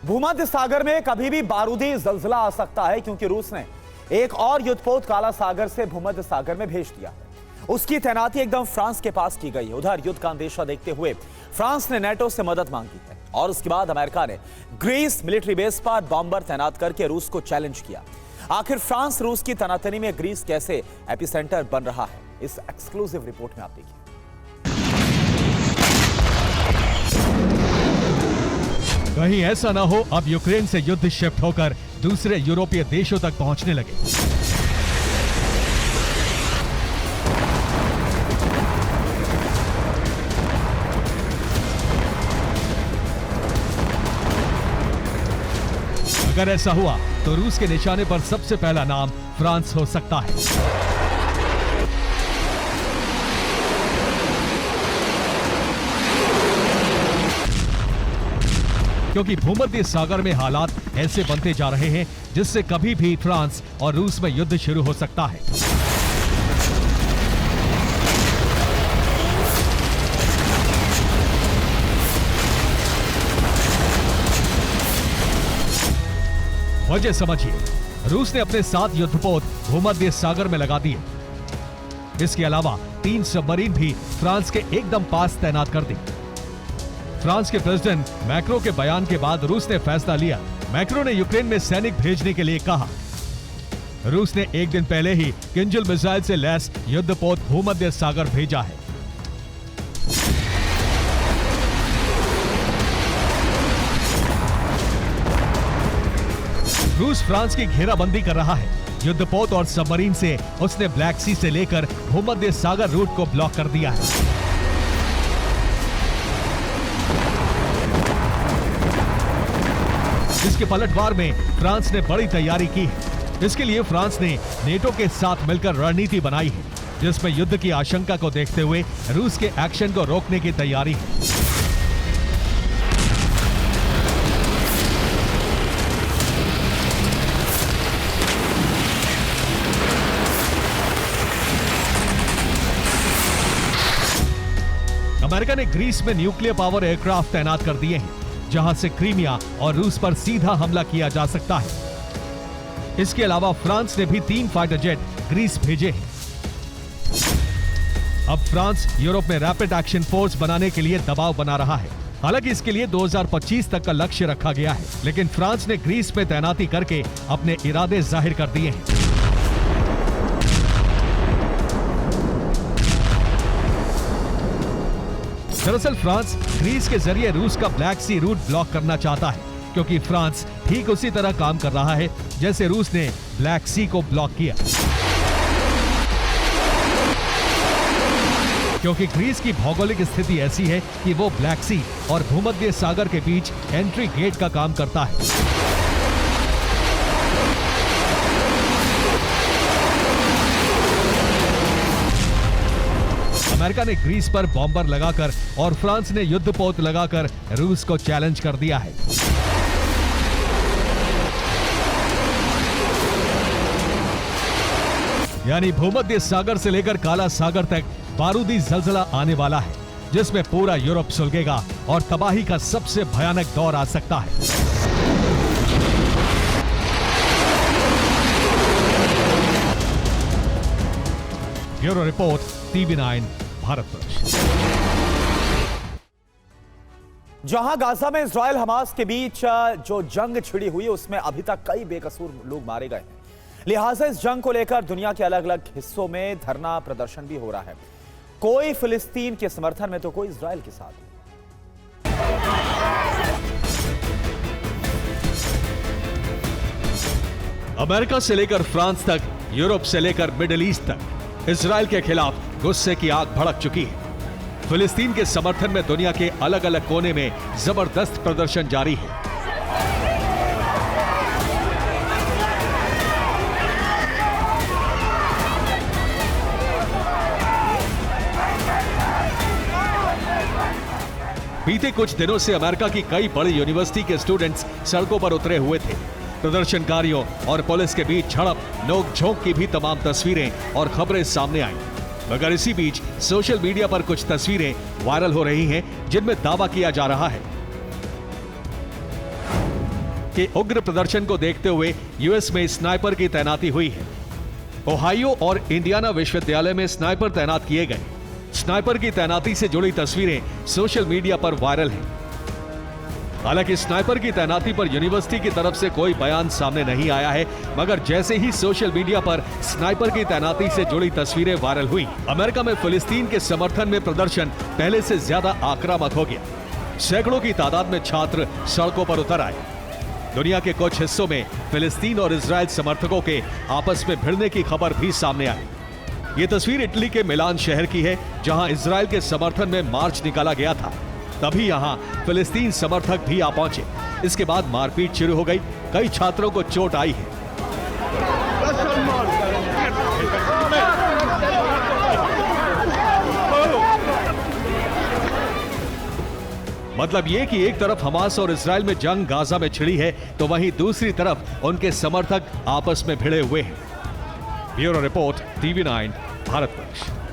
भूमध्य सागर में कभी भी बारूदी जलजला आ सकता है, क्योंकि रूस ने एक और युद्धपोत काला सागर से भूमध्य सागर में भेज दिया है। उसकी तैनाती एकदम फ्रांस के पास की गई है। उधर युद्ध का अंदेशा देखते हुए फ्रांस ने नेटो से मदद मांगी है और उसके बाद अमेरिका ने ग्रीस मिलिट्री बेस पर बॉम्बर तैनात करके रूस को चैलेंज किया। आखिर फ्रांस रूस की तनातनी में ग्रीस कैसे एपिसेंटर बन रहा है, इस एक्सक्लूसिव रिपोर्ट में आप देखिए। कहीं ऐसा ना हो अब यूक्रेन से युद्ध शिफ्ट होकर दूसरे यूरोपीय देशों तक पहुंचने लगे। अगर ऐसा हुआ तो रूस के निशाने पर सबसे पहला नाम फ्रांस हो सकता है। क्योंकि भूमध्य सागर में हालात ऐसे बनते जा रहे हैं जिससे कभी भी फ्रांस और रूस में युद्ध शुरू हो सकता है। वजह समझिए, रूस ने अपने 7 युद्धपोत भूमध्य सागर में लगा दिए। इसके अलावा 3 सबमरीन भी फ्रांस के एकदम पास तैनात कर दी। फ्रांस के प्रेसिडेंट मैक्रो के बयान के बाद रूस ने फैसला लिया। मैक्रो ने यूक्रेन में सैनिक भेजने के लिए कहा। रूस ने एक दिन पहले ही किंजल मिसाइल से लैस युद्धपोत भूमध्य सागर भेजा है। रूस फ्रांस की घेराबंदी कर रहा है। युद्धपोत और सबमरीन से उसने ब्लैक सी से लेकर भूमध्य सागर रूट को ब्लॉक कर दिया है। इसके पलटवार में फ्रांस ने बड़ी तैयारी की है। इसके लिए फ्रांस ने नेटो के साथ मिलकर रणनीति बनाई है, जिसमें युद्ध की आशंका को देखते हुए रूस के एक्शन को रोकने की तैयारी है। अमेरिका ने ग्रीस में न्यूक्लियर पावर एयरक्राफ्ट तैनात कर दिए हैं, जहां से क्रीमिया और रूस पर सीधा हमला किया जा सकता है। इसके अलावा फ्रांस ने भी 3 फाइटर जेट ग्रीस भेजे हैं। अब फ्रांस यूरोप में रैपिड एक्शन फोर्स बनाने के लिए दबाव बना रहा है। हालांकि इसके लिए 2025 तक का लक्ष्य रखा गया है, लेकिन फ्रांस ने ग्रीस में तैनाती करके अपने इरादे जाहिर कर दिए हैं। दरअसल फ्रांस ग्रीस के जरिए रूस का ब्लैक सी रूट ब्लॉक करना चाहता है, क्योंकि फ्रांस ठीक उसी तरह काम कर रहा है जैसे रूस ने ब्लैक सी को ब्लॉक किया। क्योंकि ग्रीस की भौगोलिक स्थिति ऐसी है कि वो ब्लैक सी और भूमध्य सागर के बीच एंट्री गेट का काम करता है। अमेरिका ने ग्रीस पर बॉम्बर लगाकर और फ्रांस ने युद्धपोत लगाकर रूस को चैलेंज कर दिया है। यानी भूमध्य सागर से लेकर काला सागर तक बारूदी जलजला आने वाला है, जिसमें पूरा यूरोप सुलगेगा और तबाही का सबसे भयानक दौर आ सकता है। Bureau report, TV9 Bharatvarsh. जहां गाजा में इजराइल हमास के बीच जो जंग छिड़ी हुई, उसमें अभी तक कई बेकसूर लोग मारे गए हैं। लिहाजा इस जंग को लेकर दुनिया के अलग अलग हिस्सों में धरना प्रदर्शन भी हो रहा है। कोई फिलिस्तीन के समर्थन में तो कोई इजराइल के साथ। अमेरिका से लेकर फ्रांस तक, यूरोप से लेकर मिडिल ईस्ट तक इजराइल के खिलाफ गुस्से की आग भड़क चुकी है। फिलिस्तीन के समर्थन में दुनिया के अलग अलग कोने में जबरदस्त प्रदर्शन जारी है। बीते कुछ दिनों से अमेरिका की कई बड़ी यूनिवर्सिटी के स्टूडेंट्स सड़कों पर उतरे हुए थे। प्रदर्शनकारियों और पुलिस के बीच झड़प, नोक-झोंक की भी तमाम तस्वीरें और खबरें सामने आईं। मगर इसी बीच सोशल मीडिया पर कुछ तस्वीरें वायरल हो रही हैं, जिनमें दावा किया जा रहा है के उग्र प्रदर्शन को देखते हुए यूएस में स्नाइपर की तैनाती हुई है। ओहायो और इंडियाना विश्वविद्यालय में स्नाइपर तैनात किए गए। स्नाइपर की तैनाती से जुड़ी तस्वीरें सोशल मीडिया पर वायरल हैं। हालांकि स्नाइपर की तैनाती पर यूनिवर्सिटी की तरफ से कोई बयान सामने नहीं आया है, मगर जैसे ही सोशल मीडिया पर स्नाइपर की तैनाती से जुड़ी तस्वीरें वायरल हुई, अमेरिका में फिलिस्तीन के समर्थन में प्रदर्शन पहले से ज्यादा आक्रामक हो गया। सैकड़ों की तादाद में छात्र सड़कों पर उतर आए। दुनिया के कुछ हिस्सों में फिलिस्तीन और इजराइल समर्थकों के आपस में भिड़ने की खबर भी सामने आई। ये तस्वीर इटली के मिलान शहर की है, जहां इजराइल के समर्थन में मार्च निकाला गया था। तभी यहां फिलिस्तीन समर्थक भी आ पहुंचे। इसके बाद मारपीट शुरू हो गई। कई छात्रों को चोट आई है। मतलब ये कि एक तरफ हमास और इजराइल में जंग गाजा में छिड़ी है, तो वहीं दूसरी तरफ उनके समर्थक आपस में भिड़े हुए हैं। Bureau report, TV9, Bharatvarsh.